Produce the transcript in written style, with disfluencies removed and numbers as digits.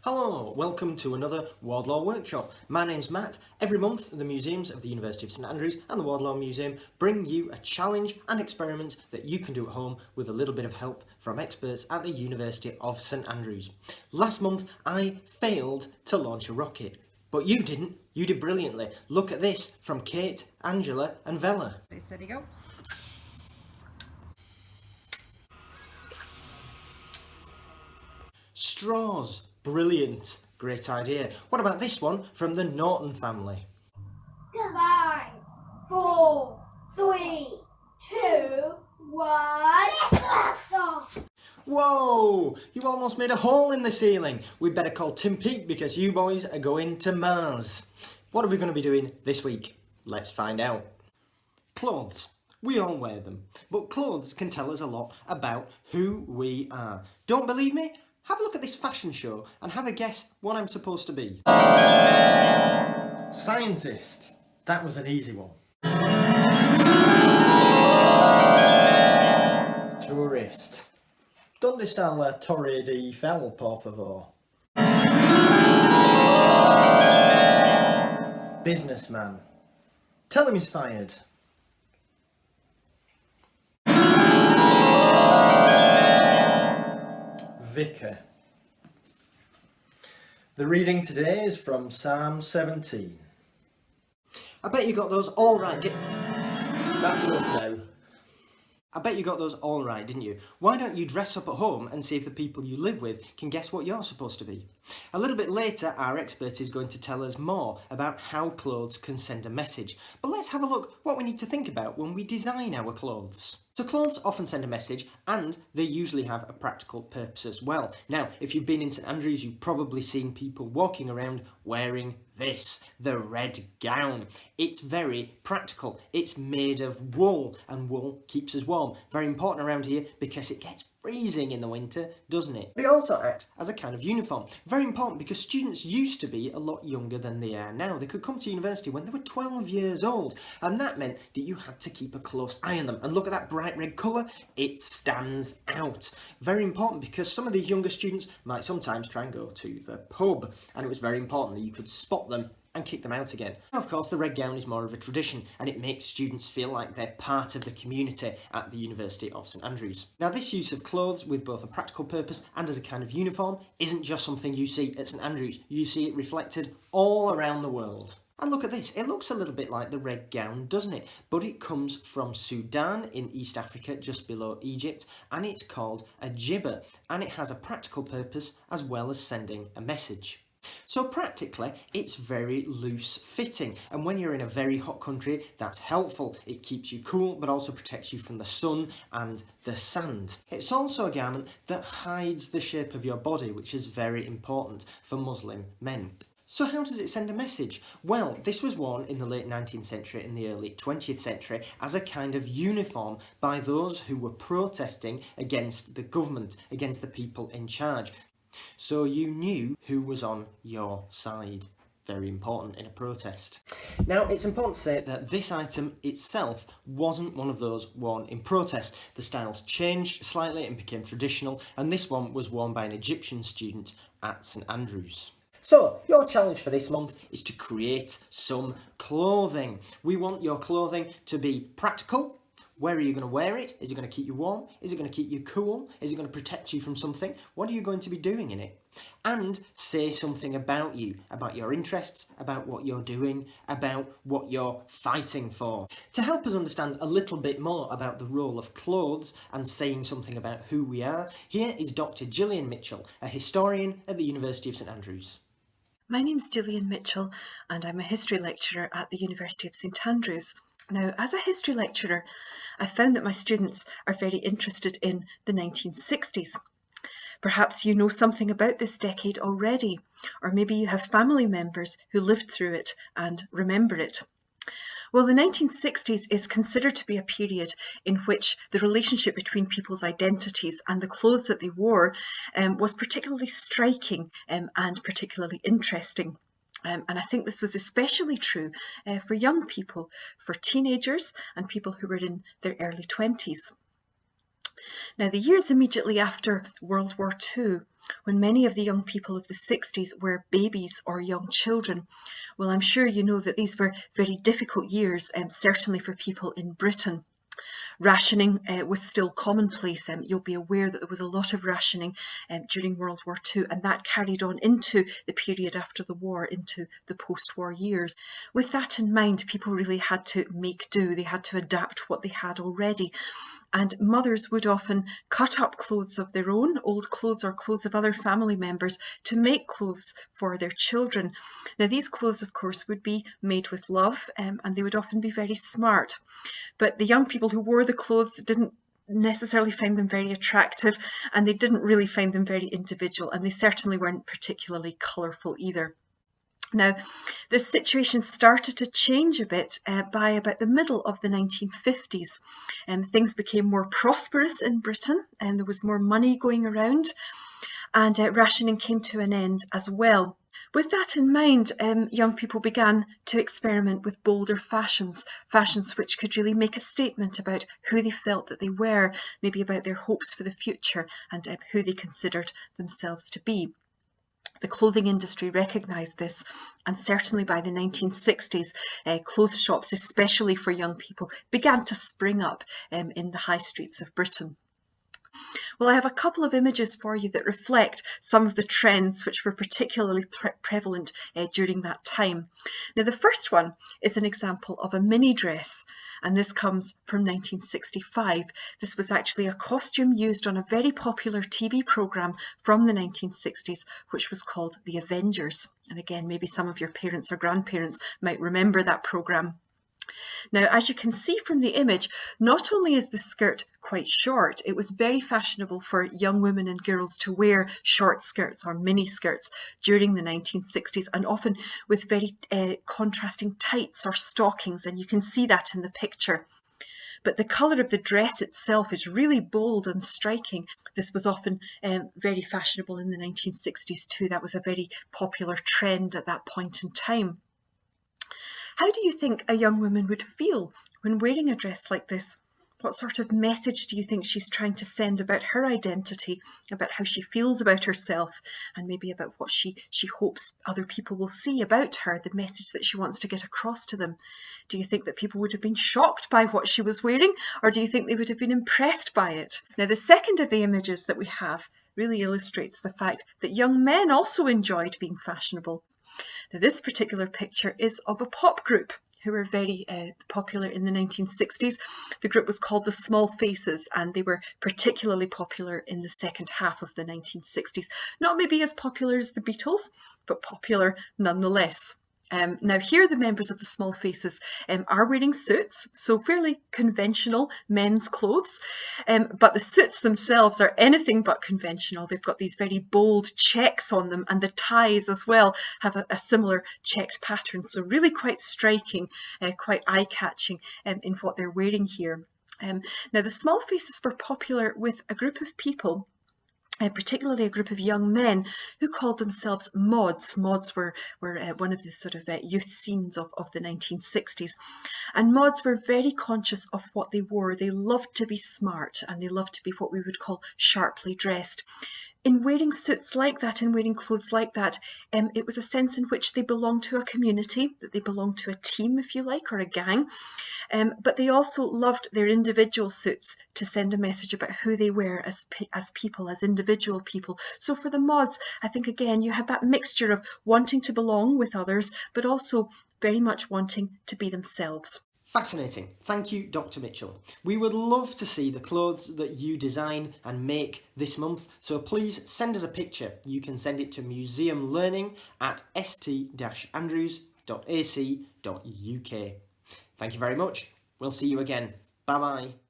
Hello, welcome to another Wardlaw workshop. My name's Matt. Every month the museums of the University of St Andrews and the Wardlaw Museum bring you a challenge and experiment that you can do at home with a little bit of help from experts at the University of St Andrews. Last month I failed to launch a rocket, but you didn't. You did brilliantly. Look at this from Kate, Angela and Vella. Steady, go. Straws. Brilliant. Great idea. What about this one from the Norton family? 5, 4, 3, 2, 1. Stop! Whoa! You almost made a hole in the ceiling. We'd better call Tim Peake because you boys are going to Mars. What are we going to be doing this week? Let's find out. Clothes. We all wear them, but clothes can tell us a lot about who we are. Don't believe me? Have a look at this fashion show and have a guess what I'm supposed to be. Scientist. That was an easy one. Tourist. ¿Dónde está la Torre de Eiffel, por favor? Businessman. Tell him he's fired. Vicar. The reading today is from Psalm 17. I bet you got those all right. That's enough now. I bet you got those all right, didn't you? Why don't you dress up at home and see if the people you live with can guess what you're supposed to be? A little bit later, our expert is going to tell us more about how clothes can send a message. But let's have a look what we need to think about when we design our clothes. So clothes often send a message and they usually have a practical purpose as well. Now, if you've been in St Andrews, you've probably seen people walking around wearing this, the red gown. It's very practical. It's made of wool and wool keeps us warm. Very important around here because it gets freezing in the winter, doesn't it? But it also acts as a kind of uniform. Very important because students used to be a lot younger than they are now. They could come to university when they were 12 years old, and that meant that you had to keep a close eye on them. And look at that bright red colour, it stands out. Very important because some of these younger students might sometimes try and go to the pub, and it was very important that you could spot them and kick them out again. Of course, the red gown is more of a tradition and it makes students feel like they're part of the community at the University of St Andrews. Now, this use of clothes with both a practical purpose and as a kind of uniform isn't just something you see at St Andrews. You see it reflected all around the world. And look at this, it looks a little bit like the red gown, doesn't it? But it comes from Sudan in East Africa, just below Egypt, and it's called a jibba, and it has a practical purpose as well as sending a message. So practically, it's very loose fitting, and when you're in a very hot country, that's helpful. It keeps you cool, but also protects you from the sun and the sand. It's also a garment that hides the shape of your body, which is very important for Muslim men. So how does it send a message? Well, this was worn in the late 19th century and the early 20th century as a kind of uniform by those who were protesting against the government, against the people in charge. So you knew who was on your side. Very important in a protest. Now, it's important to say that this item itself wasn't one of those worn in protest. The styles changed slightly and became traditional, and this one was worn by an Egyptian student at St Andrews. So, your challenge for this month is to create some clothing. We want your clothing to be practical. Where are you going to wear it? Is it going to keep you warm? Is it going to keep you cool? Is it going to protect you from something? What are you going to be doing in it? And say something about you, about your interests, about what you're doing, about what you're fighting for. To help us understand a little bit more about the role of clothes and saying something about who we are, here is Dr Gillian Mitchell, a historian at the University of St Andrews. My name's Gillian Mitchell and I'm a history lecturer at the University of St Andrews. Now, as a history lecturer, I found that my students are very interested in the 1960s. Perhaps you know something about this decade already, or maybe you have family members who lived through it and remember it. Well, the 1960s is considered to be a period in which the relationship between people's identities and the clothes that they wore was particularly striking and particularly interesting. And I think this was especially true for young people, for teenagers and people who were in their early 20s. Now, the years immediately after World War II, when many of the young people of the 60s were babies or young children, well, I'm sure you know that these were very difficult years, certainly for people in Britain. Rationing was still commonplace. You'll be aware that there was a lot of rationing during World War II, and that carried on into the period after the war, into the post-war years. With that in mind, people really had to make do. They had to adapt what they had already. And mothers would often cut up clothes of their own, old clothes or clothes of other family members, to make clothes for their children. Now, these clothes, of course, would be made with love, and they would often be very smart. But the young people who wore the clothes didn't necessarily find them very attractive, and they didn't really find them very individual, and they certainly weren't particularly colourful either. Now, this situation started to change a bit by about the middle of the 1950s. Things became more prosperous in Britain, and there was more money going around, and rationing came to an end as well. With that in mind, young people began to experiment with bolder fashions which could really make a statement about who they felt that they were, maybe about their hopes for the future, and who they considered themselves to be. The clothing industry recognised this, and certainly by the 1960s, clothes shops, especially for young people, began to spring up in the high streets of Britain. Well, I have a couple of images for you that reflect some of the trends which were particularly prevalent during that time. Now, the first one is an example of a mini dress, and this comes from 1965. This was actually a costume used on a very popular TV programme from the 1960s, which was called The Avengers. And again, maybe some of your parents or grandparents might remember that programme. Now, as you can see from the image, not only is the skirt quite short, it was very fashionable for young women and girls to wear short skirts or mini skirts during the 1960s, and often with very contrasting tights or stockings, and you can see that in the picture. But the colour of the dress itself is really bold and striking. This was often very fashionable in the 1960s too. That was a very popular trend at that point in time. How do you think a young woman would feel when wearing a dress like this? What sort of message do you think she's trying to send about her identity, about how she feels about herself, and maybe about what she hopes other people will see about her, the message that she wants to get across to them? Do you think that people would have been shocked by what she was wearing, or do you think they would have been impressed by it? Now, the second of the images that we have really illustrates the fact that young men also enjoyed being fashionable. Now, this particular picture is of a pop group who were very popular in the 1960s. The group was called the Small Faces, and they were particularly popular in the second half of the 1960s. Not maybe as popular as the Beatles, but popular nonetheless. Now, here the members of the Small Faces are wearing suits, so fairly conventional men's clothes, but the suits themselves are anything but conventional. They've got these very bold checks on them, and the ties as well have a similar checked pattern, so really quite striking, quite eye-catching in what they're wearing here. Now, the Small Faces were popular with a group of people, particularly a group of young men who called themselves mods. Mods were one of the sort of youth scenes of the 1960s. And mods were very conscious of what they wore. They loved to be smart, and they loved to be what we would call sharply dressed. In wearing suits like that, in wearing clothes like that, it was a sense in which they belonged to a community, that they belonged to a team, if you like, or a gang. But they also loved their individual suits to send a message about who they were as people, as individual people. So for the mods, I think, again, you had that mixture of wanting to belong with others, but also very much wanting to be themselves. Fascinating. Thank you, Dr. Mitchell. We would love to see the clothes that you design and make this month, so please send us a picture. You can send it to museumlearning@st-andrews.ac.uk. Thank you very much. We'll see you again. Bye-bye.